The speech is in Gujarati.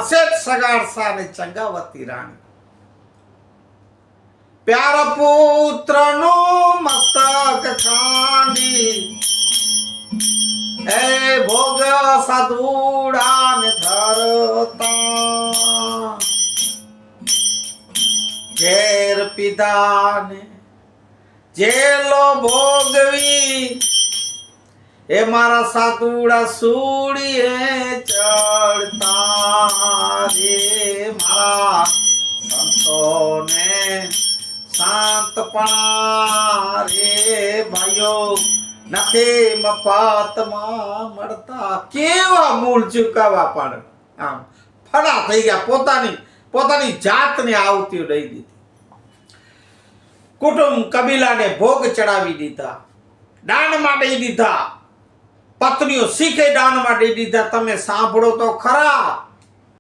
શેઠ સગાડસા ને ચંગાવતી રાણી પ્યાર પુત્ર નું મસ્તક ખાંડી એ ભોગ સાધુડા ને ધરતા ઘેર પીધા ને જેલો ભોગવી એ મારા સાધુડા સૂડીએ ચડતા રે મારા સંતોને શાંતપણા રે ભાઈઓ નથી મફતમાં મળતા. કેવા મૂળ ચૂકવવા પડે. આમ ફડા થઈ ગયા. પોતાની જાતને આવતી દઈ દીધી. કુટુંબ કબીલાને ભોગ ચડાવી દીધા, દાનમાં દઈ દીધા, પત્નીઓ શીખે દાનમાં દઈ દીધા. તમે સાંભળો તો ખરા.